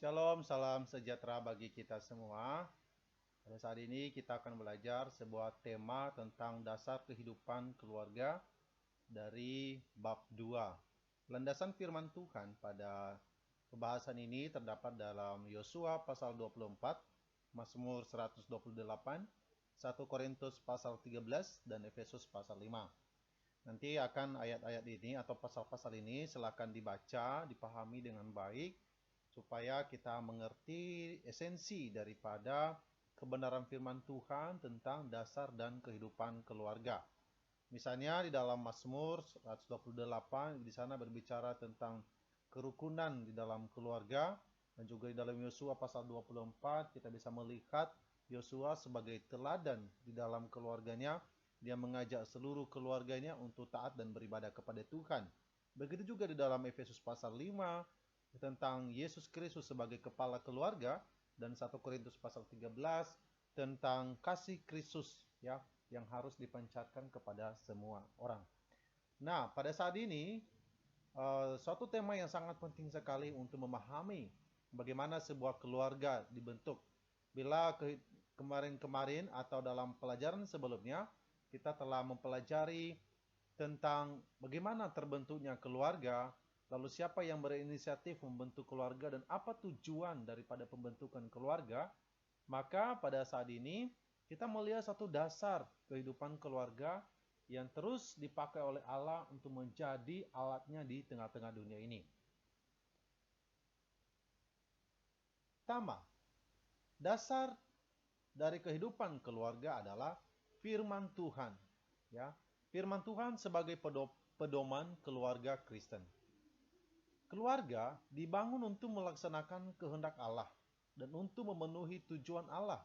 Shalom, salam sejahtera bagi kita semua. Pada saat ini kita akan belajar sebuah tema tentang dasar kehidupan keluarga dari bab 2. Landasan firman Tuhan pada pembahasan ini terdapat dalam Yosua pasal 24, Mazmur 128, 1 Korintus pasal 13, dan Efesus pasal 5. Nanti akan ayat-ayat ini atau pasal-pasal ini silakan dibaca, dipahami dengan baik, supaya kita mengerti esensi daripada kebenaran firman Tuhan tentang dasar dan kehidupan keluarga. Misalnya di dalam Mazmur 128, di sana berbicara tentang kerukunan di dalam keluarga, dan juga di dalam Yosua pasal 24 kita bisa melihat Yosua sebagai teladan di dalam keluarganya. Dia mengajak seluruh keluarganya untuk taat dan beribadah kepada Tuhan. Begitu juga di dalam Efesus pasal 5 tentang Yesus Kristus sebagai kepala keluarga, dan 1 Korintus pasal 13 tentang kasih Kristus ya yang harus dipancarkan kepada semua orang. Nah, pada saat ini suatu tema yang sangat penting sekali untuk memahami bagaimana sebuah keluarga dibentuk. Bila kemarin-kemarin atau dalam pelajaran sebelumnya kita telah mempelajari tentang bagaimana terbentuknya keluarga, lalu siapa yang berinisiatif membentuk keluarga dan apa tujuan daripada pembentukan keluarga, maka pada saat ini kita melihat satu dasar kehidupan keluarga yang terus dipakai oleh Allah untuk menjadi alatnya di tengah-tengah dunia ini. Pertama, dasar dari kehidupan keluarga adalah firman Tuhan. Ya, firman Tuhan sebagai pedoman keluarga Kristen. Keluarga dibangun untuk melaksanakan kehendak Allah dan untuk memenuhi tujuan Allah,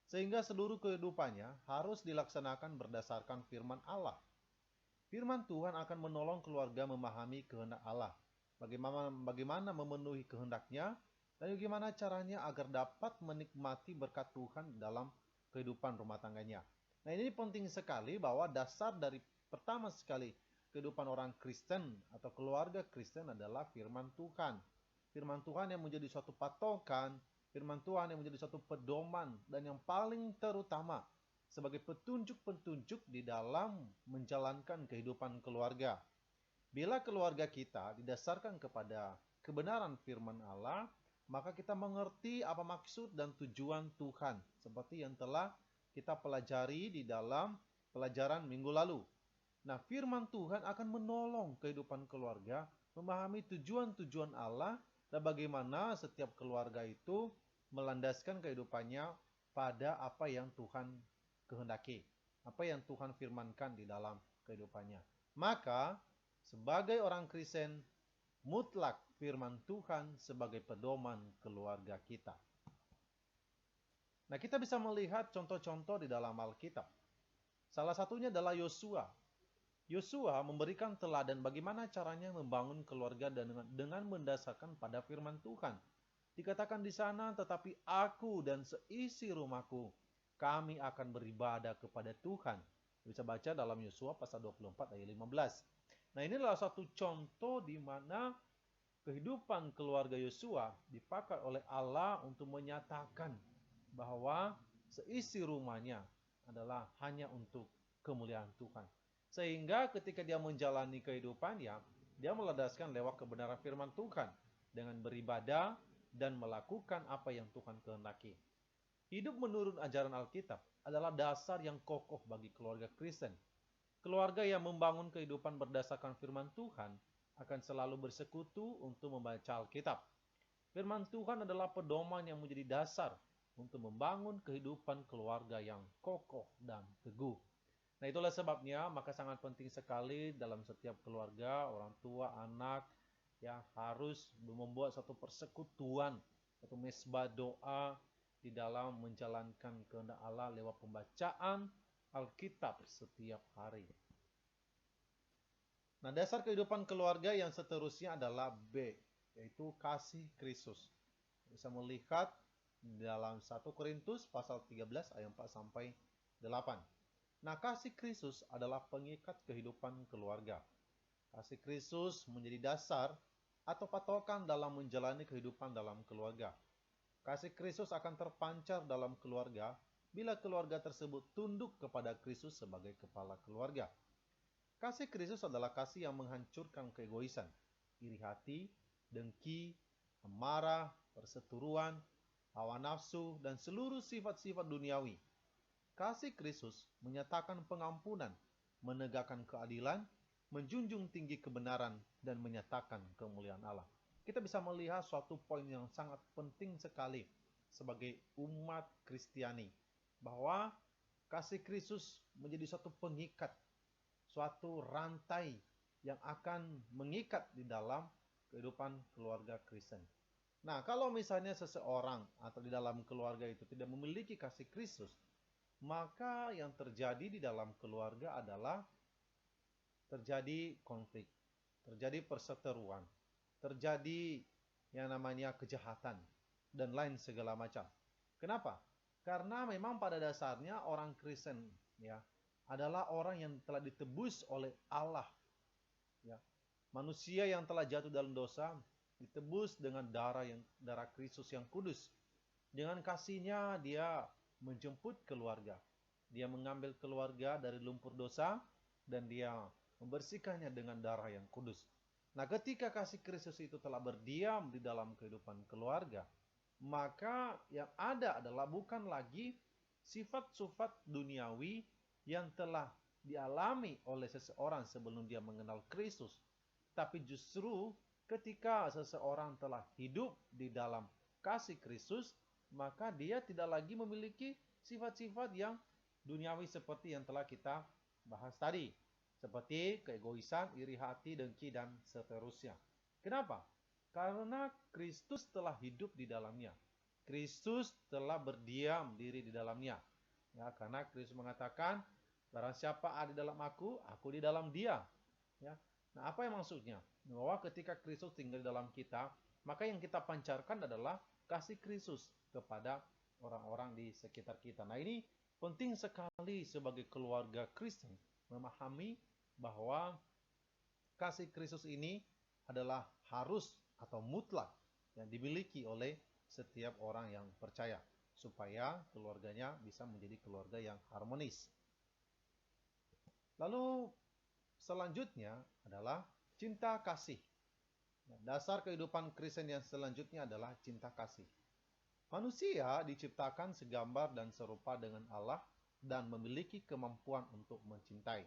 sehingga seluruh kehidupannya harus dilaksanakan berdasarkan firman Allah. Firman Tuhan akan menolong keluarga memahami kehendak Allah, bagaimana memenuhi kehendaknya, dan bagaimana caranya agar dapat menikmati berkat Tuhan dalam kehidupan rumah tangganya. Nah, ini penting sekali bahwa dasar dari pertama sekali kehidupan orang Kristen atau keluarga Kristen adalah firman Tuhan. Firman Tuhan yang menjadi suatu patokan, firman Tuhan yang menjadi suatu pedoman, dan yang paling terutama sebagai petunjuk-petunjuk di dalam menjalankan kehidupan keluarga. Bila keluarga kita didasarkan kepada kebenaran firman Allah, maka kita mengerti apa maksud dan tujuan Tuhan, seperti yang telah kita pelajari di dalam pelajaran minggu lalu. Nah, firman Tuhan akan menolong kehidupan keluarga memahami tujuan-tujuan Allah dan bagaimana setiap keluarga itu melandaskan kehidupannya pada apa yang Tuhan kehendaki, apa yang Tuhan firmankan di dalam kehidupannya. Maka, sebagai orang Kristen, mutlak firman Tuhan sebagai pedoman keluarga kita. Nah, kita bisa melihat contoh-contoh di dalam Alkitab. Salah satunya adalah Yosua. Yosua memberikan teladan bagaimana caranya membangun keluarga dengan mendasarkan pada firman Tuhan. Dikatakan di sana, tetapi aku dan seisi rumahku, kami akan beribadah kepada Tuhan. Bisa baca dalam Yosua pasal 24 ayat 15. Nah, ini adalah satu contoh di mana kehidupan keluarga Yosua dipakai oleh Allah untuk menyatakan bahwa seisi rumahnya adalah hanya untuk kemuliaan Tuhan. Sehingga ketika dia menjalani kehidupannya, dia melandaskan lewat kebenaran firman Tuhan dengan beribadah dan melakukan apa yang Tuhan kehendaki. Hidup menurut ajaran Alkitab adalah dasar yang kokoh bagi keluarga Kristen. Keluarga yang membangun kehidupan berdasarkan firman Tuhan akan selalu bersekutu untuk membaca Alkitab. Firman Tuhan adalah pedoman yang menjadi dasar untuk membangun kehidupan keluarga yang kokoh dan teguh. Nah, itulah sebabnya maka sangat penting sekali dalam setiap keluarga, orang tua, anak, ya harus membuat satu persekutuan, satu mesbah doa di dalam menjalankan kehendak Allah lewat pembacaan Alkitab setiap hari. Nah, dasar kehidupan keluarga yang seterusnya adalah B, yaitu kasih Kristus. Bisa melihat dalam 1 Korintus pasal 13 ayat 4 sampai 8. Nah, kasih Kristus adalah pengikat kehidupan keluarga. Kasih Kristus menjadi dasar atau patokan dalam menjalani kehidupan dalam keluarga. Kasih Kristus akan terpancar dalam keluarga bila keluarga tersebut tunduk kepada Kristus sebagai kepala keluarga. Kasih Kristus adalah kasih yang menghancurkan keegoisan, iri hati, dengki, amarah, perseteruan, hawa nafsu, dan seluruh sifat-sifat duniawi. Kasih Kristus menyatakan pengampunan, menegakkan keadilan, menjunjung tinggi kebenaran, dan menyatakan kemuliaan Allah. Kita bisa melihat suatu poin yang sangat penting sekali sebagai umat Kristiani, bahwa kasih Kristus menjadi suatu pengikat, suatu rantai yang akan mengikat di dalam kehidupan keluarga Kristen. Nah, kalau misalnya seseorang atau di dalam keluarga itu tidak memiliki kasih Kristus, maka yang terjadi di dalam keluarga adalah terjadi konflik, terjadi perseteruan, terjadi yang namanya kejahatan, dan lain segala macam. Kenapa? Karena memang pada dasarnya orang Kristen ya adalah orang yang telah ditebus oleh Allah. Ya. Manusia yang telah jatuh dalam dosa ditebus dengan darah Kristus yang kudus. Dengan kasihnya dia menjemput keluarga. Dia mengambil keluarga dari lumpur dosa dan dia membersihkannya dengan darah yang kudus. Nah, ketika kasih Kristus itu telah berdiam di dalam kehidupan keluarga, maka yang ada adalah bukan lagi sifat-sifat duniawi yang telah dialami oleh seseorang sebelum dia mengenal Kristus, tapi justru ketika seseorang telah hidup di dalam kasih Kristus, maka dia tidak lagi memiliki sifat-sifat yang duniawi seperti yang telah kita bahas tadi, seperti keegoisan, iri hati, dengki, dan seterusnya. Kenapa? Karena Kristus telah hidup di dalamnya. Kristus telah berdiam diri di dalamnya. Ya, karena Kristus mengatakan, barang siapa ada di dalam aku di dalam dia. Ya. Nah, apa yang maksudnya? Bahwa ketika Kristus tinggal di dalam kita, maka yang kita pancarkan adalah kasih Kristus kepada orang-orang di sekitar kita. Nah, ini penting sekali sebagai keluarga Kristen memahami bahwa kasih Kristus ini adalah harus atau mutlak yang dimiliki oleh setiap orang yang percaya, supaya keluarganya bisa menjadi keluarga yang harmonis. Lalu selanjutnya adalah cinta kasih. Dasar kehidupan Kristen yang selanjutnya adalah cinta kasih. Manusia diciptakan segambar dan serupa dengan Allah dan memiliki kemampuan untuk mencintai.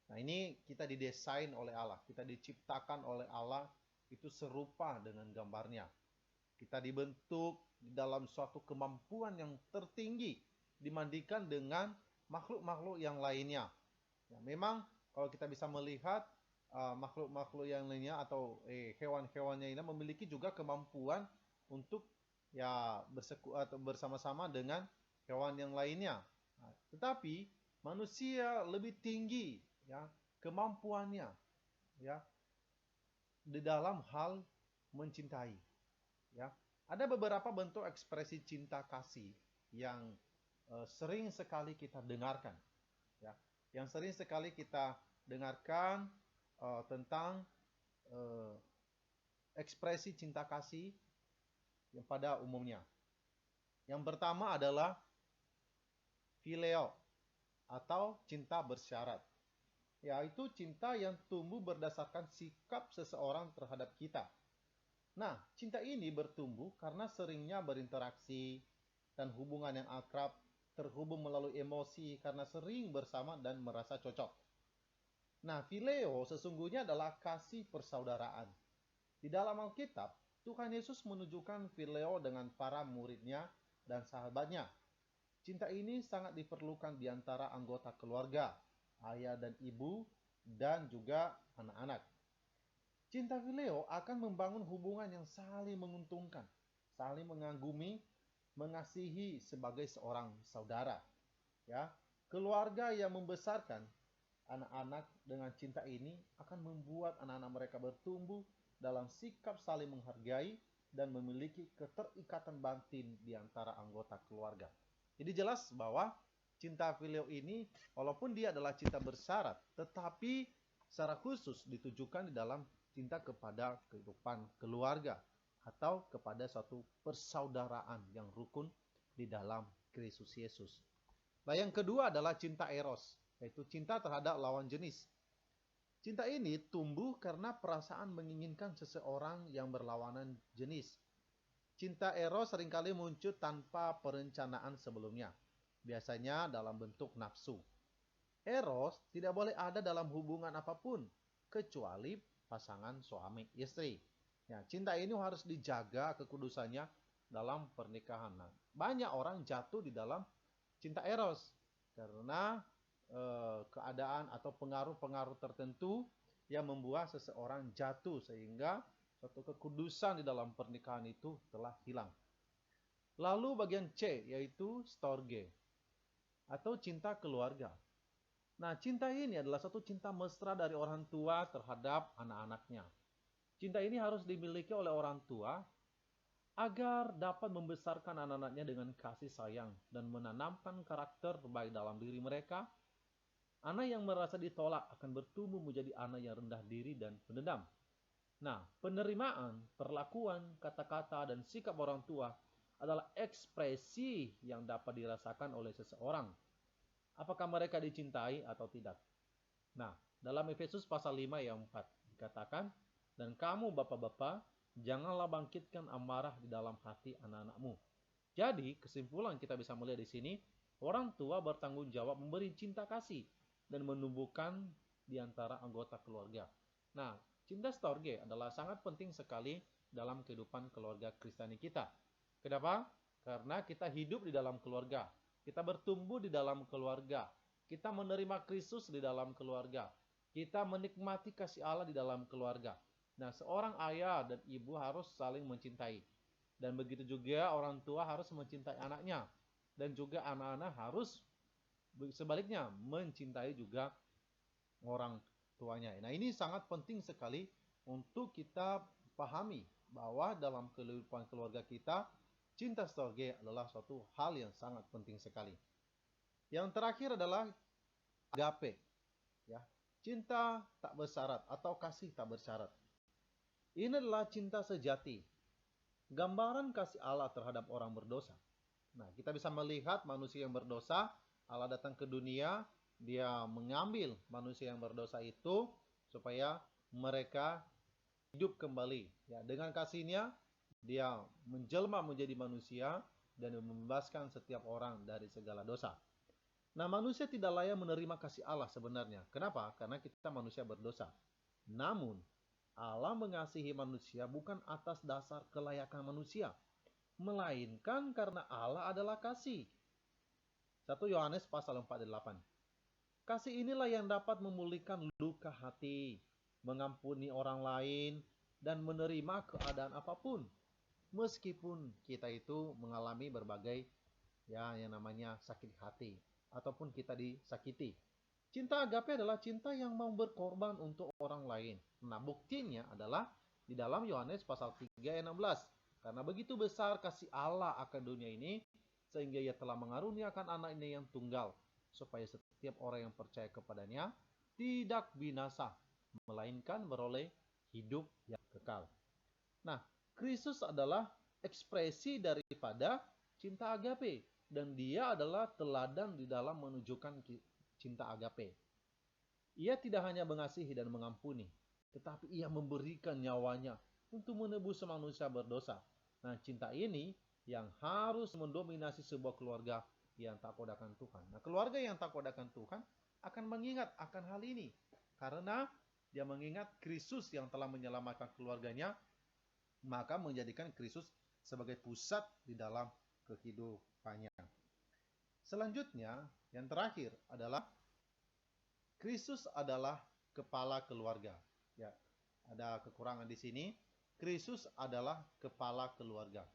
Nah, ini kita didesain oleh Allah, kita diciptakan oleh Allah itu serupa dengan gambarnya. Kita dibentuk di dalam suatu kemampuan yang tertinggi dibandingkan dengan makhluk-makhluk yang lainnya. Ya, memang kalau kita bisa melihat makhluk-makhluk yang lainnya atau hewan-hewannya ini memiliki juga kemampuan untuk ya bersama-sama dengan hewan yang lainnya. Nah, tetapi manusia lebih tinggi ya kemampuannya ya di dalam hal mencintai. Ya, ada beberapa bentuk ekspresi cinta kasih yang sering sekali kita dengarkan. Ya, yang sering sekali kita dengarkan tentang ekspresi cinta kasih yang pada umumnya. Yang pertama adalah phileo atau cinta bersyarat. Yaitu cinta yang tumbuh berdasarkan sikap seseorang terhadap kita. Nah, cinta ini bertumbuh karena seringnya berinteraksi dan hubungan yang akrab, terhubung melalui emosi karena sering bersama dan merasa cocok. Nah, phileo sesungguhnya adalah kasih persaudaraan. Di dalam Alkitab, Tuhan Yesus menunjukkan phileo dengan para muridnya dan sahabatnya. Cinta ini sangat diperlukan di antara anggota keluarga, ayah dan ibu, dan juga anak-anak. Cinta phileo akan membangun hubungan yang saling menguntungkan, saling mengagumi, mengasihi sebagai seorang saudara. Ya, keluarga yang membesarkan anak-anak dengan cinta ini akan membuat anak-anak mereka bertumbuh dalam sikap saling menghargai dan memiliki keterikatan batin di antara anggota keluarga. Jadi jelas bahwa cinta filial ini walaupun dia adalah cinta bersyarat, tetapi secara khusus ditujukan di dalam cinta kepada kehidupan keluarga atau kepada suatu persaudaraan yang rukun di dalam Kristus Yesus. Nah, yang kedua adalah cinta eros, yaitu cinta terhadap lawan jenis. Cinta ini tumbuh karena perasaan menginginkan seseorang yang berlawanan jenis. Cinta eros seringkali muncul tanpa perencanaan sebelumnya, biasanya dalam bentuk nafsu. Eros tidak boleh ada dalam hubungan apapun, kecuali pasangan suami istri. Ya, cinta ini harus dijaga kekudusannya dalam pernikahan. Nah, banyak orang jatuh di dalam cinta eros karena keadaan atau pengaruh-pengaruh tertentu yang membuat seseorang jatuh sehingga suatu kekudusan di dalam pernikahan itu telah hilang. Lalu bagian C yaitu storge atau cinta keluarga. Nah, cinta ini adalah satu cinta mesra dari orang tua terhadap anak-anaknya. Cinta ini harus dimiliki oleh orang tua agar dapat membesarkan anak-anaknya dengan kasih sayang dan menanamkan karakter baik dalam diri mereka. Anak yang merasa ditolak akan bertumbuh menjadi anak yang rendah diri dan pendendam. Nah, penerimaan, perlakuan, kata-kata, dan sikap orang tua adalah ekspresi yang dapat dirasakan oleh seseorang. Apakah mereka dicintai atau tidak? Nah, dalam Efesus pasal 5 ayat 4 dikatakan, dan kamu bapak-bapak, janganlah bangkitkan amarah di dalam hati anak-anakmu. Jadi, kesimpulan kita bisa melihat di sini, orang tua bertanggung jawab memberi cinta kasih dan menumbuhkan di antara anggota keluarga. Nah, cinta storge adalah sangat penting sekali dalam kehidupan keluarga Kristiani kita. Kenapa? Karena kita hidup di dalam keluarga, kita bertumbuh di dalam keluarga, kita menerima Kristus di dalam keluarga, kita menikmati kasih Allah di dalam keluarga. Nah, seorang ayah dan ibu harus saling mencintai. Dan begitu juga orang tua harus mencintai anaknya. Dan juga anak-anak harus sebaliknya mencintai juga orang tuanya. Nah, ini sangat penting sekali untuk kita pahami bahwa dalam kehidupan keluarga kita, cinta storge adalah suatu hal yang sangat penting sekali. Yang terakhir adalah agape, ya, cinta tak bersyarat atau kasih tak bersyarat. Ini adalah cinta sejati, gambaran kasih Allah terhadap orang berdosa. Nah, kita bisa melihat manusia yang berdosa, Allah datang ke dunia, dia mengambil manusia yang berdosa itu supaya mereka hidup kembali. Ya, dengan kasihnya, dia menjelma menjadi manusia dan membebaskan setiap orang dari segala dosa. Nah, manusia tidak layak menerima kasih Allah sebenarnya. Kenapa? Karena kita manusia berdosa. Namun, Allah mengasihi manusia bukan atas dasar kelayakan manusia, melainkan karena Allah adalah kasih. 1 Yohanes pasal 4:8. Kasih inilah yang dapat memulihkan luka hati, mengampuni orang lain, dan menerima keadaan apapun. Meskipun kita itu mengalami berbagai yang namanya sakit hati, ataupun kita disakiti. Cinta agape adalah cinta yang mau berkorban untuk orang lain. Nah, buktinya adalah di dalam Yohanes pasal 3 ayat 16. Karena begitu besar kasih Allah akan dunia ini, sehingga ia telah mengaruniakan anaknya yang tunggal, supaya setiap orang yang percaya kepadanya tidak binasa, melainkan beroleh hidup yang kekal. Nah, Kristus adalah ekspresi daripada cinta agape, dan dia adalah teladan di dalam menunjukkan cinta agape. Ia tidak hanya mengasihi dan mengampuni, tetapi ia memberikan nyawanya untuk menebus manusia berdosa. Nah, cinta ini yang harus mendominasi sebuah keluarga yang takut akan Tuhan. Nah, keluarga yang takut akan Tuhan akan mengingat akan hal ini, karena dia mengingat Kristus yang telah menyelamatkan keluarganya, maka menjadikan Kristus sebagai pusat di dalam kehidupannya. Selanjutnya, yang terakhir adalah Kristus adalah kepala keluarga. Ya, ada kekurangan di sini. Kristus adalah kepala keluarga.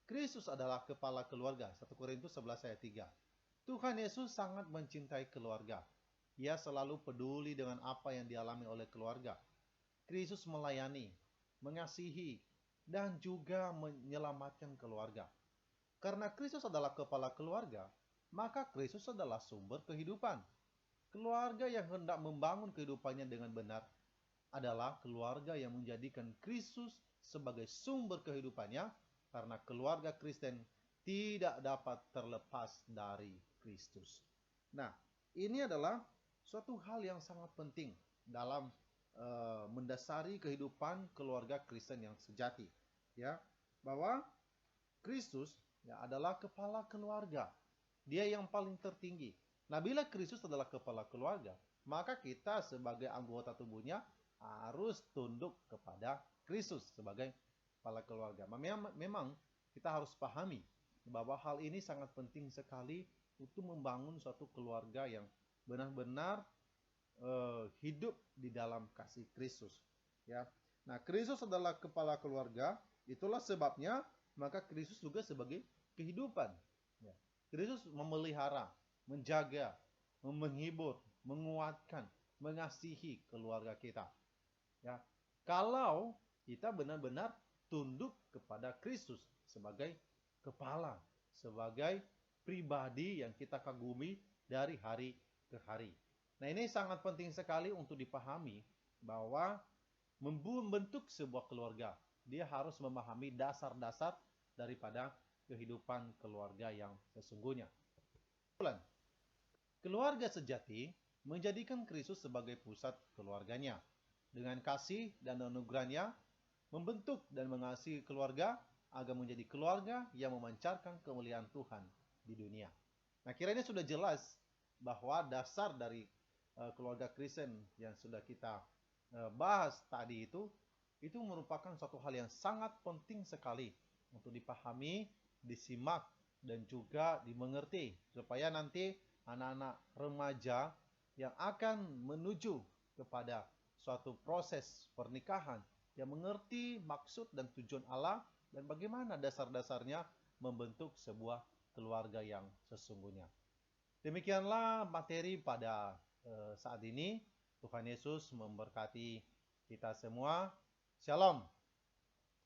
Kristus adalah kepala keluarga. 1 Korintus 11 ayat 3. Tuhan Yesus sangat mencintai keluarga. Ia selalu peduli dengan apa yang dialami oleh keluarga. Kristus melayani, mengasihi, dan juga menyelamatkan keluarga. Karena Kristus adalah kepala keluarga, maka Kristus adalah sumber kehidupan. Keluarga yang hendak membangun kehidupannya dengan benar adalah keluarga yang menjadikan Kristus sebagai sumber kehidupannya, karena keluarga Kristen tidak dapat terlepas dari Kristus. Nah, ini adalah suatu hal yang sangat penting dalam mendasari kehidupan keluarga Kristen yang sejati, ya, bahwa Kristus ya adalah kepala keluarga. Dia yang paling tertinggi. Nah, bila Kristus adalah kepala keluarga, maka kita sebagai anggota tubuhnya harus tunduk kepada Kristus sebagai kepala keluarga. Memang kita harus pahami bahwa hal ini sangat penting sekali untuk membangun suatu keluarga yang benar-benar hidup di dalam kasih Kristus. Ya. Nah, Kristus adalah kepala keluarga, itulah sebabnya maka Kristus juga sebagai kehidupan. Ya. Kristus memelihara, menjaga, menghibur, menguatkan, mengasihi keluarga kita. Ya. Kalau kita benar-benar tunduk kepada Kristus sebagai kepala, sebagai pribadi yang kita kagumi dari hari ke hari. Nah, ini sangat penting sekali untuk dipahami bahwa membentuk sebuah keluarga, dia harus memahami dasar-dasar daripada kehidupan keluarga yang sesungguhnya. Keluarga sejati menjadikan Kristus sebagai pusat keluarganya. Dengan kasih dan anugerahnya, membentuk dan mengasihi keluarga agar menjadi keluarga yang memancarkan kemuliaan Tuhan di dunia. Nah, kiranya sudah jelas bahwa dasar dari keluarga Kristen yang sudah kita bahas tadi itu merupakan suatu hal yang sangat penting sekali untuk dipahami, disimak, dan juga dimengerti, supaya nanti anak-anak remaja yang akan menuju kepada suatu proses pernikahan yang mengerti maksud dan tujuan Allah dan bagaimana dasar-dasarnya membentuk sebuah keluarga yang sesungguhnya. Demikianlah materi pada saat ini. Tuhan Yesus memberkati kita semua. Shalom.